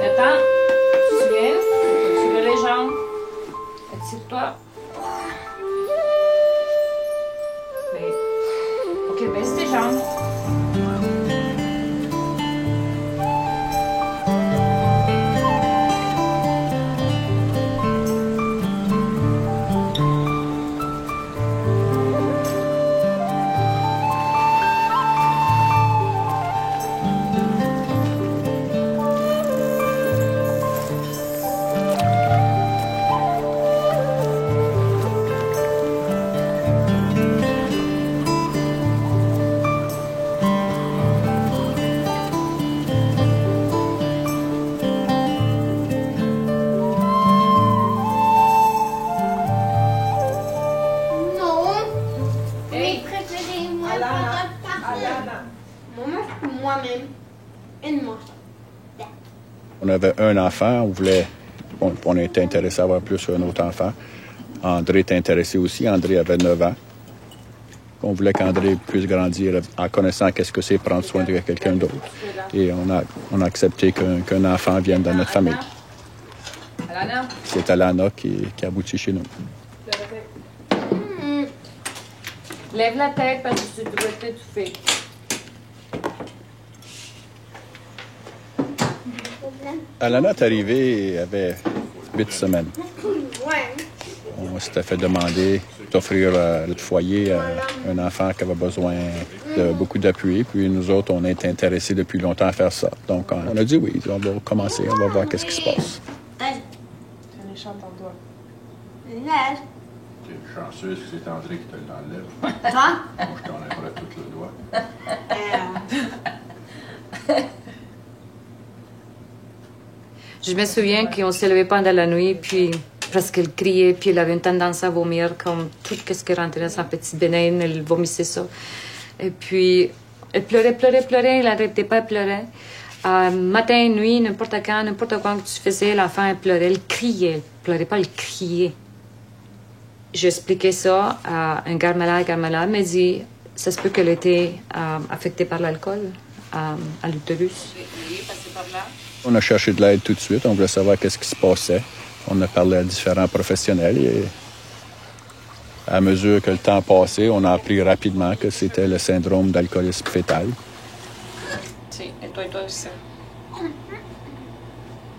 Attends, tu te lèves, tu lèves les jambes, étire-toi. Ok, baisse tes jambes. On avait un enfant, on était intéressé à avoir plus un autre enfant. André était intéressé aussi. André avait 9 ans. On voulait qu'André puisse grandir en connaissant qu'est-ce que c'est prendre soin de quelqu'un d'autre. Et on a accepté qu'un enfant vienne dans notre famille. C'est Alana qui aboutit chez nous. Lève la tête parce que tu dois t'étouffer. Alana est arrivée, elle avait 8 semaines. On s'était fait demander d'offrir le foyer à un enfant qui avait besoin de beaucoup d'appui. Puis nous autres, on est intéressés depuis longtemps à faire ça. Donc, on a dit oui, on va commencer, on va voir qu'est-ce qui se passe. J'en ai chanté en toi. Tu es chanceuse que c'est André qui te l'enlève. Toi? Moi, je t'enlèverai tout le doigt. Je me souviens qu'on se levait pendant la nuit, puis parce qu'elle criait, puis elle avait une tendance à vomir, comme tout ce qui rentrait dans sa petite bénaine, elle vomissait ça. Et puis, elle pleurait, elle n'arrêtait pas de pleurer. Matin, nuit, n'importe quand que tu faisais, l'enfant, elle pleurait, elle criait. Elle pleurait pas, elle criait. J'expliquais ça à un garde-malade m'a dit, ça se peut qu'elle était affectée par l'alcool à l'utérus. On a cherché de l'aide tout de suite. On voulait savoir qu'est-ce qui se passait. On a parlé à différents professionnels et à mesure que le temps passait, on a appris rapidement que c'était le syndrome d'alcoolisme fœtal. Si, et toi aussi.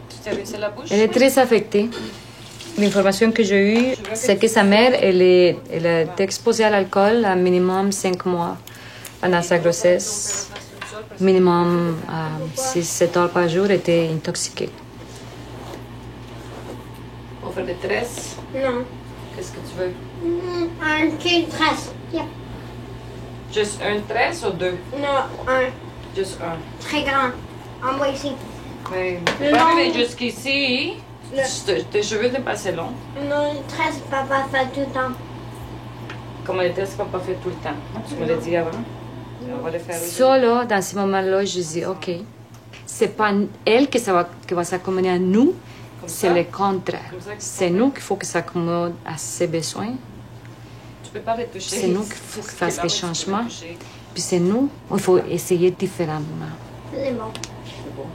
Tu t'es rinçé la bouche? Elle est très affectée. L'information que j'ai eue, c'est que sa mère, elle a été exposée à l'alcool à minimum 5 mois pendant sa grossesse. Minimum 6-7 heures par jour, elle était intoxiquée. On fait des tresses? Non. Qu'est-ce que tu veux? Un petit tresse. Yep. Juste un tresse ou deux? Non, un. Juste un. Très grand. En bas ici. Mais Long. pas arriver jusqu'ici. Tes cheveux n'étaient pas assez longs. Non, une tresse, papa fait tout le temps. Comme les tresses, papa fait tout le temps. Tu me l'as dit avant. On va le faire aussi. Ça, là, dans ce moment-là, je dis, OK, c'est pas elle qui va s'accommoder à nous, c'est le contraire. C'est nous qu'il faut que s'accommode à ses besoins. Tu peux pas les toucher. C'est nous qu'il faut qu'il fasse des changements. Puis c'est nous, il faut essayer différemment. C'est bon. C'est bon.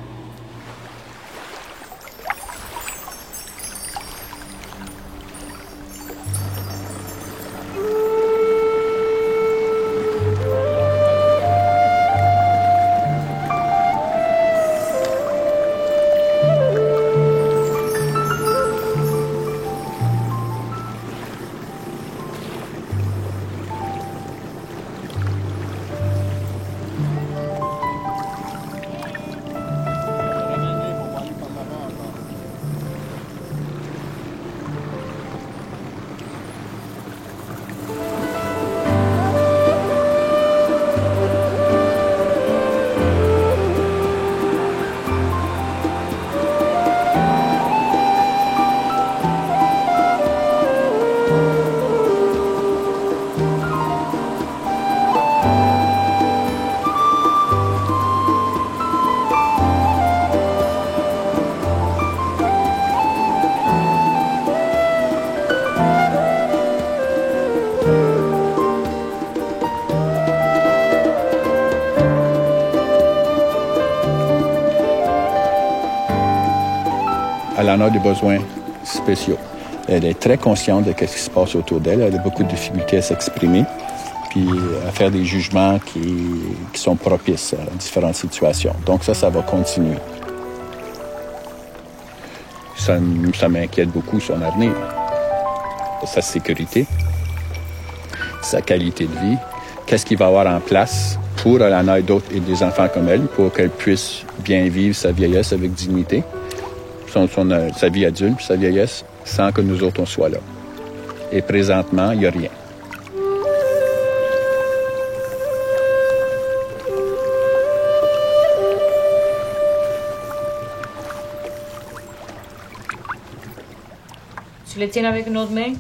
elle en a des besoins spéciaux. Elle est très consciente de ce qui se passe autour d'elle. Elle a beaucoup de difficultés à s'exprimer, puis à faire des jugements qui sont propices à différentes situations. Donc ça va continuer. Ça m'inquiète beaucoup, son avenir, sa sécurité, sa qualité de vie. Qu'est-ce qu'il va avoir en place pour elle en ait d'autres et des enfants comme elle, pour qu'elle puisse bien vivre sa vieillesse avec dignité, sa vie adulte, sa vieillesse, sans que nous autres on soit là. Et présentement, il n'y a rien. Tu le tiens avec une autre main?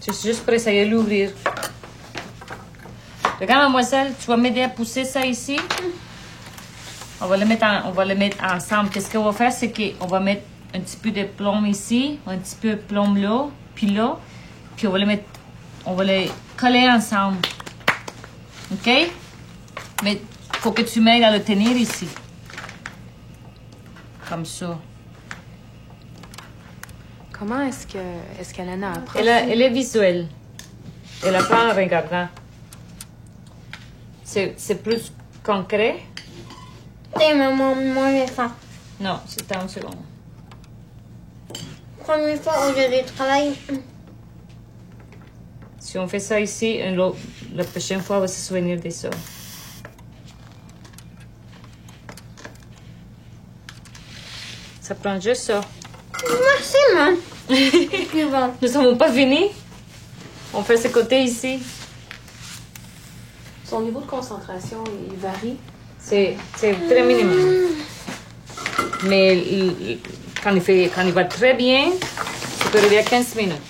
C'est juste pour essayer de l'ouvrir. Regarde, mademoiselle, tu vas m'aider à pousser ça ici. On va le mettre ensemble. Qu'est-ce qu'on va faire, c'est qu'on va mettre un petit peu de plomb ici, un petit peu de plomb là, puis on va les coller ensemble. OK? Mais il faut que tu m'aides à le tenir ici. Comme ça. Comment est-ce qu'Elena approche? Elle est visuelle. Elle apprend en regardant. C'est plus concret. Et maman, moi je vais faire. Non, c'était une seconde. Première fois où j'ai du travail. Si on fait ça ici, la prochaine fois, on va se souvenir de ça. Ça prend juste ça. Merci, maman. Puis bon. Nous n'avons pas fini. On fait ce côté ici. Son niveau de concentration, il varie. C'est très minimum. Mais quand il va très bien, ça peut arriver à 15 minutes.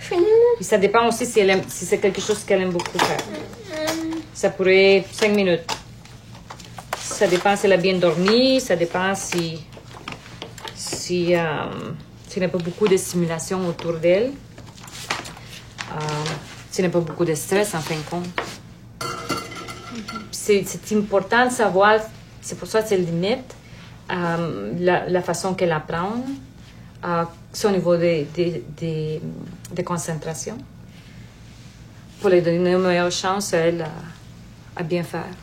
Puis ça dépend aussi si c'est quelque chose qu'elle aime beaucoup faire. Ça pourrait être 5 minutes. Ça dépend si elle a bien dormi, ça dépend s'il n'y a pas beaucoup de stimulation autour d'elle. S'il n'y a pas beaucoup de stress, en fin de compte. C'est important de savoir, c'est pour ça que c'est limite, la façon qu'elle apprend, son niveau de concentration, pour lui donner une meilleure chance à elle à bien faire.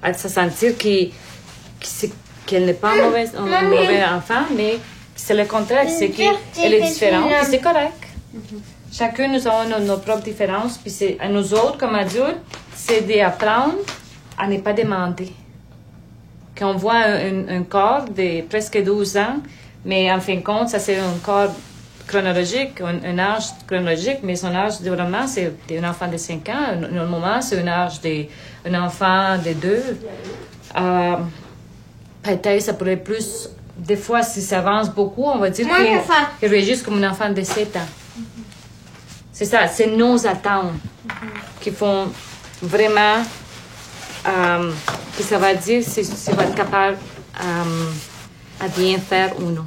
À se sentir qu'elle n'est pas un mauvais enfant, mais c'est le contraire, c'est qu'elle est différente, et c'est correct. Chacun, nous avons nos propres différences, puis c'est à nous autres, comme adultes, c'est d'apprendre à ne pas demander. Quand on voit un corps de presque 12 ans, mais en fin de compte, ça c'est un corps chronologique, un âge chronologique, mais son âge de développement, c'est un enfant de 5 ans. Normalement, c'est un âge d'un enfant de 2. Peut-être ça pourrait plus... Des fois, si ça avance beaucoup, on va dire qu'il réagit comme un enfant de 7 ans. C'est ça, c'est nos attentes qui font vraiment que ça va dire si on va être capable à bien faire ou non.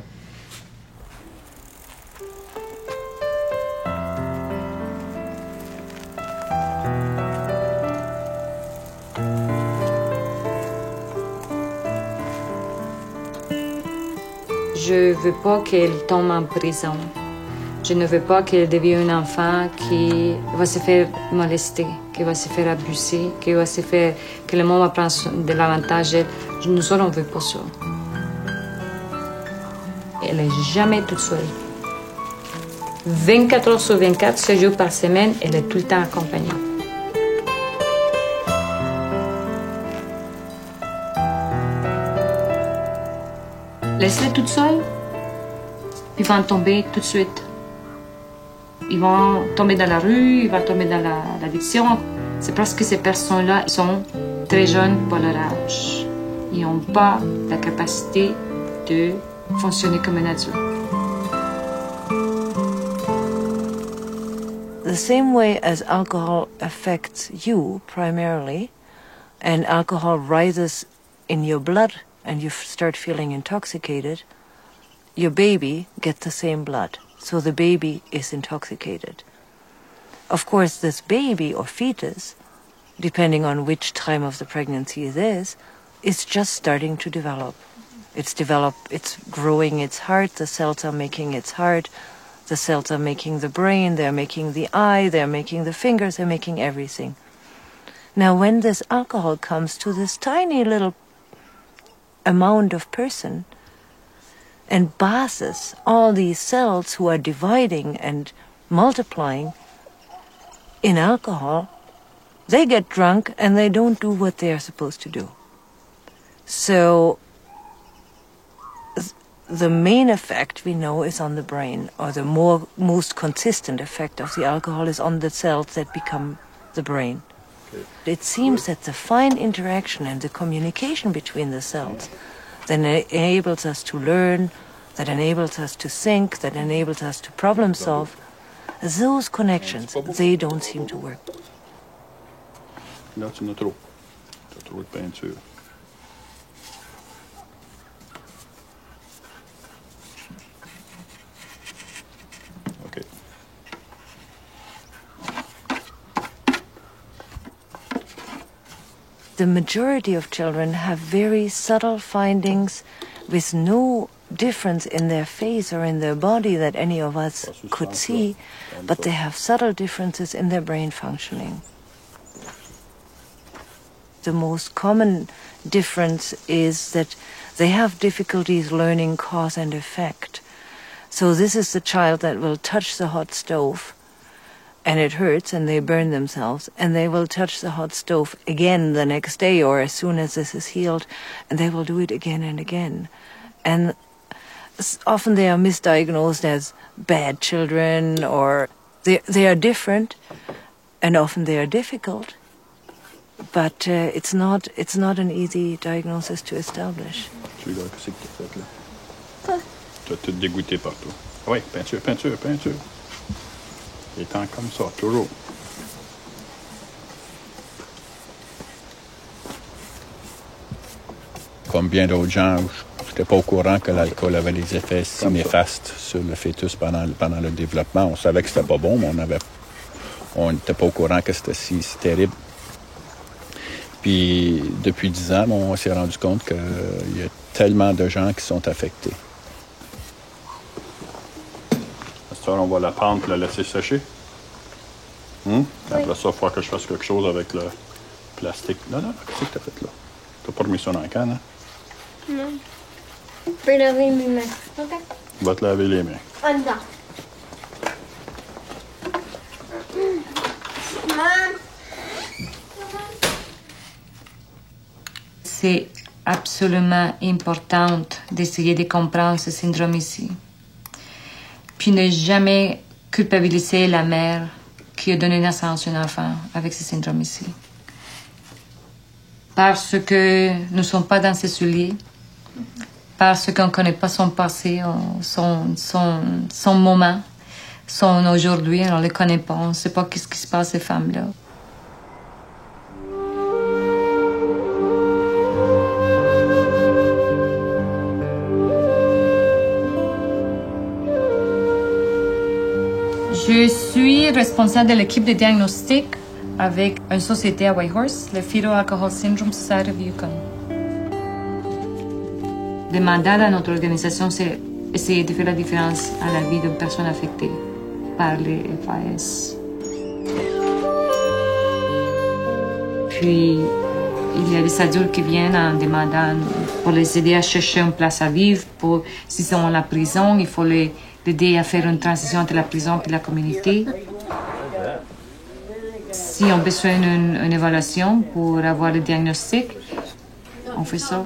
Je veux pas qu'elle tombe en prison. Je ne veux pas qu'elle devienne un enfant qui va se faire molester, qui va se faire abuser, qui va se faire que le monde va prendre de l'avantage. Nous autres, on ne veut pas ça. Elle n'est jamais toute seule. 24 heures sur 24, 7 jours par semaine, elle est tout le temps accompagnée. Laisse-les toute seule, ils vont tomber tout de suite. Ils vont tomber dans la rue, ils vont tomber dans l'addiction. C'est parce que ces personnes-là sont très jeunes pour leur âge. Ils n'ont pas la capacité de fonctionner comme un adulte. The same way as alcohol affects you primarily, and alcohol rises in your blood and you start feeling intoxicated, your baby gets the same blood. So the baby is intoxicated. Of course, this baby or fetus, depending on which time of the pregnancy it is just starting to develop. It's growing its heart, the cells are making its heart, the cells are making the brain, they're making the eye, they're making the fingers, they're making everything. Now when this alcohol comes to this tiny little amount of person and bases all these cells who are dividing and multiplying in alcohol, they get drunk and they don't do what they are supposed to do. So the main effect we know is on the brain, or the most consistent effect of the alcohol is on the cells that become the brain. Okay. It seems that the fine interaction and the communication between the cells that enables us to learn, that enables us to think, that enables us to problem solve, those connections, they don't seem to work. Là, tu en as trop. Tu as trop de peinture. OK. The majority of children have very subtle findings with no difference in their face or in their body that any of us could see, but they have subtle differences in their brain functioning. The most common difference is that they have difficulties learning cause and effect. So this is the child that will touch the hot stove and it hurts and they burn themselves, and they will touch the hot stove again the next day or as soon as this is healed, and they will do it again and again. And often they are misdiagnosed as bad children, or they are different, and often they are difficult. But it's not an easy diagnosis to establish. Celui-là, qu'est-ce que tu as fait là? Quoi? Tu as tout dégoûté partout. Oui, peinture. Il est en comme ça, toujours. Comme bien d'autres gens, je n'étais pas au courant que l'alcool avait des effets si néfastes sur le fœtus pendant le développement. On savait que c'était pas bon, mais on n'était pas au courant que c'était si terrible. Puis, depuis 10 ans, on s'est rendu compte qu'il y a tellement de gens qui sont affectés. À cette heure, on va la prendre et la laisser sécher. Oui. Après ça, il faudra que je fasse quelque chose avec le plastique. Non, qu'est-ce que tu as fait là? Tu n'as pas remis ça dans la canne, hein? Non. Je peux laver mes mains. OK. On va te laver les mains. En dedans. C'est absolument important d'essayer de comprendre ce syndrome ici. Puis ne jamais culpabiliser la mère qui a donné naissance à un enfant avec ce syndrome ici. Parce que nous ne sommes pas dans ses souliers, parce qu'on ne connaît pas son passé, son moment, son aujourd'hui, on ne le connaît pas, on ne sait pas ce qui se passe à ces femmes-là. Je suis responsable de l'équipe de diagnostic avec une société à Whitehorse, le Fetal Alcohol Syndrome Society of Yukon. Le mandat de notre organisation, c'est essayer de faire la différence à la vie d'une personne affectée par les FAS. Puis, il y a des adultes qui viennent en demandant pour les aider à chercher une place à vivre. S'ils sont en la prison, il faut l'aider à faire une transition entre la prison et la communauté. Si on a besoin d'une évaluation pour avoir le diagnostic, on fait ça.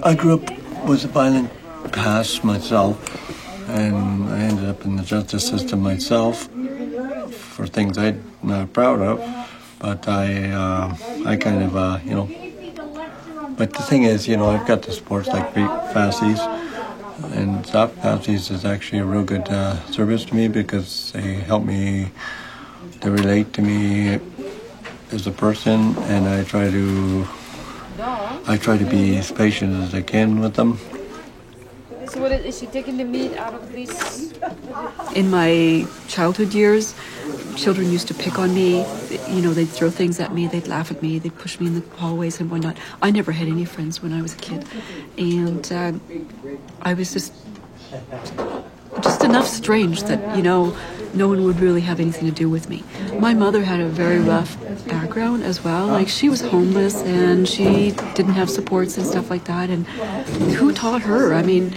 I grew up with a violent past myself, and I ended up in the justice system myself for things I'm not proud of. But I kind of, But the thing is, I've got the sports like FASCIs, and Stop FASCIs is actually a real good service to me because they help me to relate to me as a person, and I try to be as patient as I can with them. So is she taking the meat out of this? In my childhood years, children used to pick on me. You know, they'd throw things at me, they'd laugh at me, they'd push me in the hallways and whatnot. I never had any friends when I was a kid. And I was just enough strange that, you know, no one would really have anything to do with me. My mother had a very rough background as well. Like, she was homeless and she didn't have supports and stuff like that. And who taught her? I mean,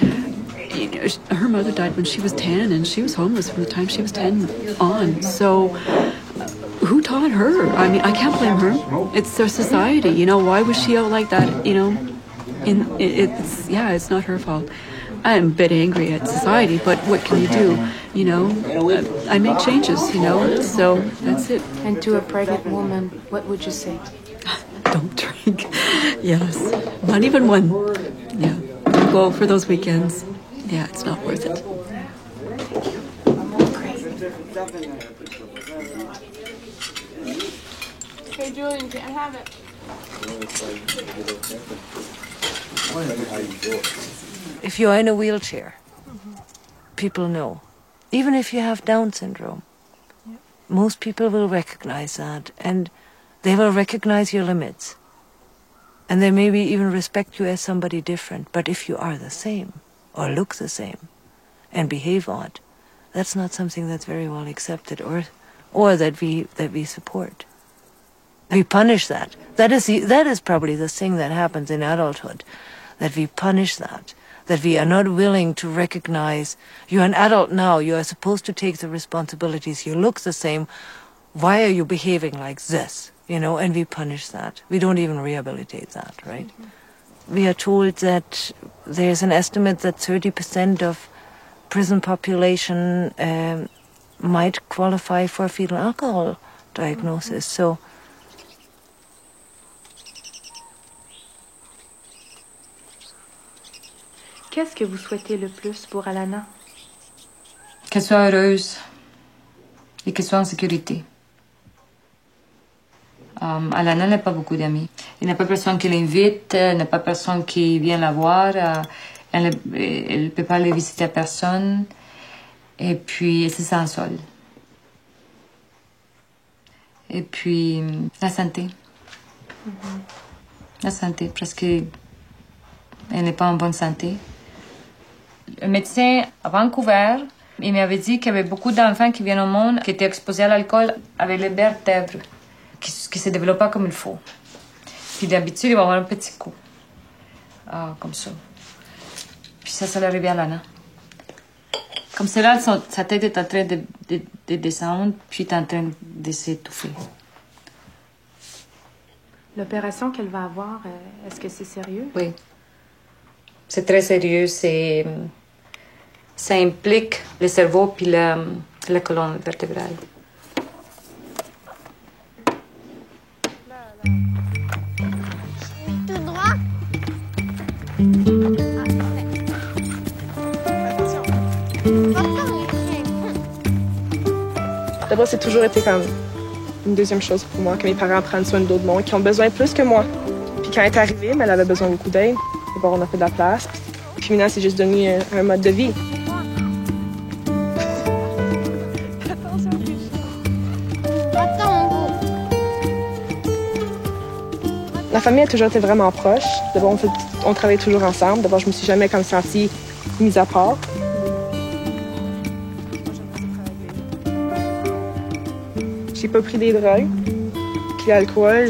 you know, her mother died when she was 10 and she was homeless from the time she was 10 on. So who taught her? I mean, I can't blame her. It's their society, you know. Why was she out like that, you know? It's not her fault. I'm a bit angry at society, but what can you do? You know, I make changes, you know, so that's it. And to a pregnant woman, what would you say? Don't drink. Yes. Not even one. Yeah. Go for those weekends. Yeah, it's not worth it. Hey, Julian, can I have it? If you're in a wheelchair, people know. Even if you have Down syndrome, most people will recognize that, and they will recognize your limits. And they maybe even respect you as somebody different. But if you are the same, or look the same, and behave odd, that's not something that's very well accepted, or that we support. We punish that. That is probably the thing that happens in adulthood, that we punish that we are not willing to recognize, you're an adult now, you are supposed to take the responsibilities, you look the same, why are you behaving like this? You know, and we punish that. We don't even rehabilitate that, right? Mm-hmm. We are told that there's an estimate that 30% of prison population might qualify for a fetal alcohol diagnosis. So qu'est-ce que vous souhaitez le plus pour Alana? Qu'elle soit heureuse et qu'elle soit en sécurité. Alana n'a pas beaucoup d'amis. Il n'y a pas personne qui l'invite, il n'y a pas personne qui vient la voir. Elle ne peut pas aller visiter personne. Et puis, elle se sent seule. Et puis, la santé. La santé, parce qu'elle n'est pas en bonne santé. Le médecin à Vancouver, il m'avait dit qu'il y avait beaucoup d'enfants qui viennent au monde qui étaient exposés à l'alcool avec les vertèbres qui se développaient comme il faut. Puis d'habitude, il va avoir un petit coup. Comme ça. Puis ça lui arrivait à Lana. Comme cela, sa tête est en train de descendre, puis est en train de s'étouffer. L'opération qu'elle va avoir, est-ce que c'est sérieux? Oui. C'est très sérieux. Ça implique le cerveau puis la colonne vertébrale. Tout droit. D'abord, c'est toujours été comme une deuxième chose pour moi, que mes parents prennent soin d'autres monde, qui ont besoin plus que moi. Puis quand elle est arrivée, elle avait besoin de beaucoup d'aide. D'abord, on a fait de la place. Puis maintenant, c'est juste devenu un mode de vie. La famille a toujours été vraiment proche. D'abord, on travaillait toujours ensemble. D'abord, je me suis jamais comme sentie mise à part. J'ai pas pris des drogues, puis l'alcool,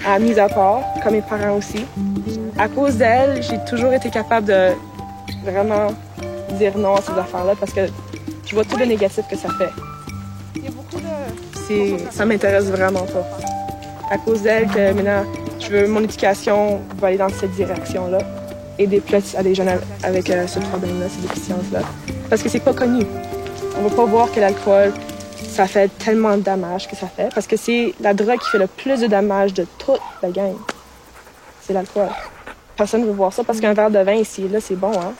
à mise à part, comme mes parents aussi. À cause d'elle, j'ai toujours été capable de vraiment dire non à ces affaires-là parce que je vois tout le négatif que ça fait. Il y a beaucoup de... Ça m'intéresse vraiment pas. À cause d'elle, que maintenant, mon éducation va aller dans cette direction-là. Aider plus à des jeunes avec ce problème-là, ces déficiences-là. Parce que c'est pas connu. On va pas voir que l'alcool, ça fait tellement de dommages que ça fait. Parce que c'est la drogue qui fait le plus de dommages de toute la gang. C'est l'alcool. Personne ne veut voir ça parce qu'un verre de vin ici, là, c'est bon, hein?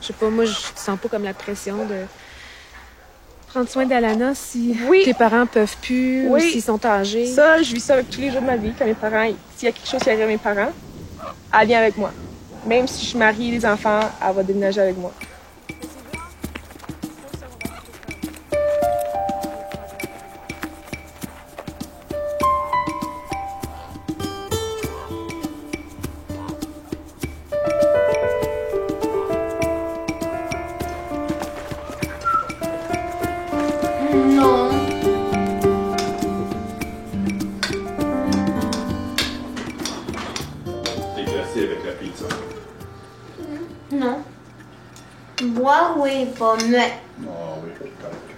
Je sais pas, moi, je sens pas comme la pression de prendre soin d'Alana si tes parents peuvent plus ou s'ils sont âgés. Ça, je vis ça avec tous les jours de ma vie. Quand mes parents, s'il y a quelque chose qui arrive à mes parents, elle vient avec moi. Même si je suis mariée, les enfants, elle va déménager avec moi. oui, pas mais. Ah oui, c'est correct.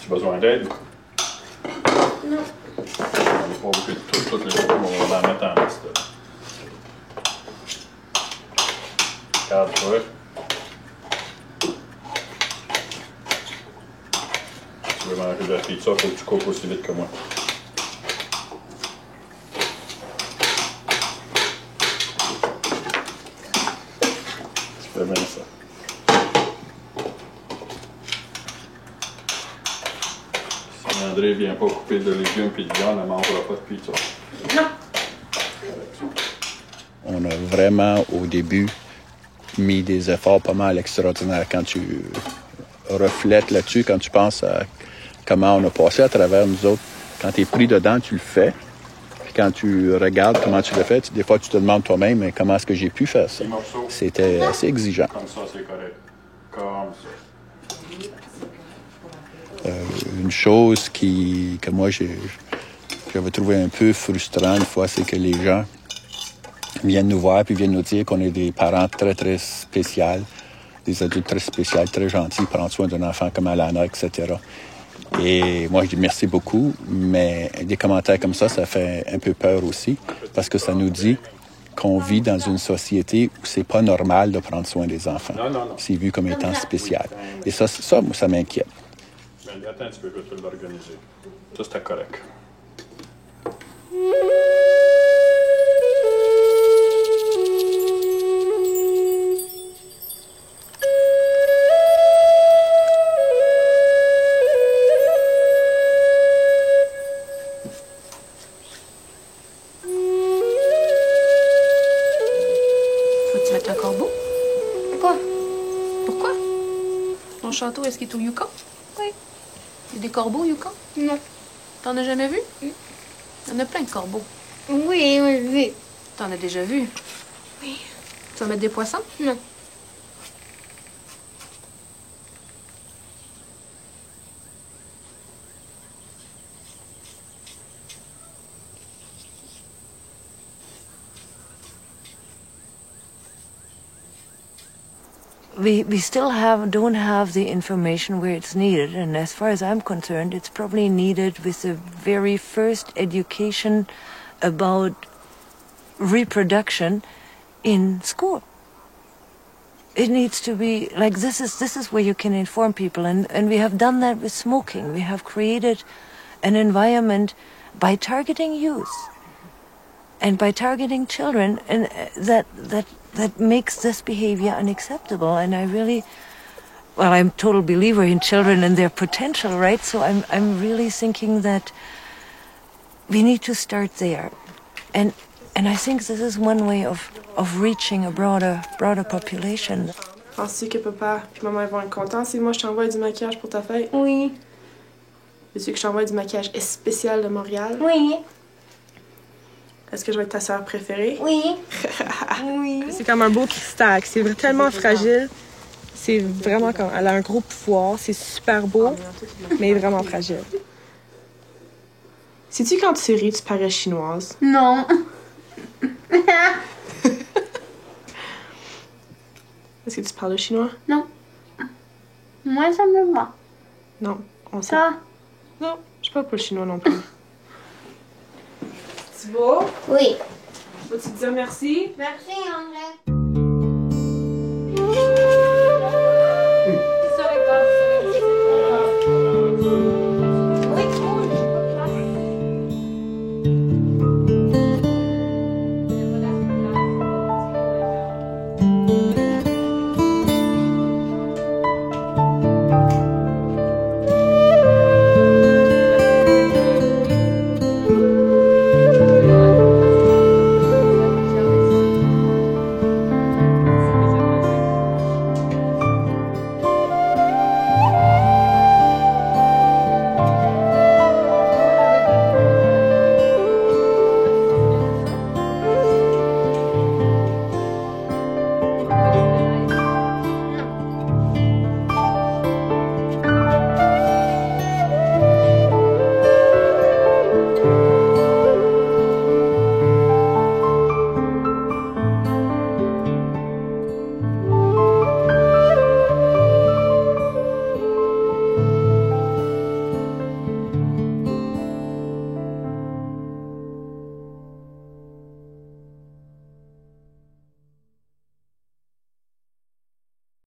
Tu as besoin d'aide? Non. On n'est pas obligé de toutes les fois, on va la mettre en liste. Regarde-toi. Si tu veux manger de la pizza, il faut que tu coupes aussi vite que moi. Tu fais bien ça. Si André ne vient pas couper de légumes et de viande, elle ne mangera pas de pizza. Non. On a vraiment, au début, mis des efforts pas mal extraordinaires. Quand tu reflètes là-dessus, quand tu penses à comment on a passé à travers nous autres, quand tu es pris dedans, tu le fais. Puis quand tu regardes comment tu le fais, des fois tu te demandes toi-même, mais comment est-ce que j'ai pu faire ça? C'était assez exigeant. Comme ça, c'est correct. Comme ça. Une chose que moi j'avais trouvé un peu frustrant une fois, c'est que les gens viennent nous voir puis viennent nous dire qu'on est des parents très, très spéciaux, des adultes très spéciaux, très gentils, prendre soin d'un enfant comme Alana, etc. Et moi, je dis merci beaucoup, mais des commentaires comme ça fait un peu peur aussi, parce que ça nous dit qu'on vit dans une société où c'est pas normal de prendre soin des enfants. Non. C'est vu comme étant spécial. Et ça moi, ça m'inquiète. Mais attends un petit peu, je vais te l'organiser. Ça, c'était correct. Faut-tu mettre un corbeau? Pourquoi? Pourquoi? Ton château, est-ce qu'il est au Yukon? Oui. Il y a des corbeaux au Yukon? Non. T'en as jamais vu? Il y en a plein de corbeaux. Oui, oui. T'en as déjà vu? Oui. Tu vas mettre des poissons? Non. We still don't have the information where it's needed, and as far as I'm concerned, it's probably needed with the very first education about reproduction in school. It needs to be like this is where you can inform people, and we have done that with smoking. We have created an environment by targeting youth and by targeting children, and that makes this behavior unacceptable. And I'm a total believer in children and their potential, right? So I'm really thinking that we need to start there. And I think this is one way of reaching a broader population. Penses-tu que papa et maman vont être contents si moi je t'envoie du maquillage pour ta fête? Oui. Veux-tu que je t'envoie du maquillage spécial de Montréal? Oui. Est-ce que je vais être ta sœur préférée? Oui. Oui. C'est comme un beau cristal. C'est tellement fragile. C'est vraiment comme... Elle a un gros pouvoir. C'est super beau, mais vraiment fragile. Sais-tu quand tu ris, tu parais chinoise? Non. Est-ce que tu parles chinois? Non. Moi, ça me va. Non, on sait. Ça? Non, je parle pas le chinois non plus. C'est beau? Oui. Peux-tu te dire merci? Merci, André.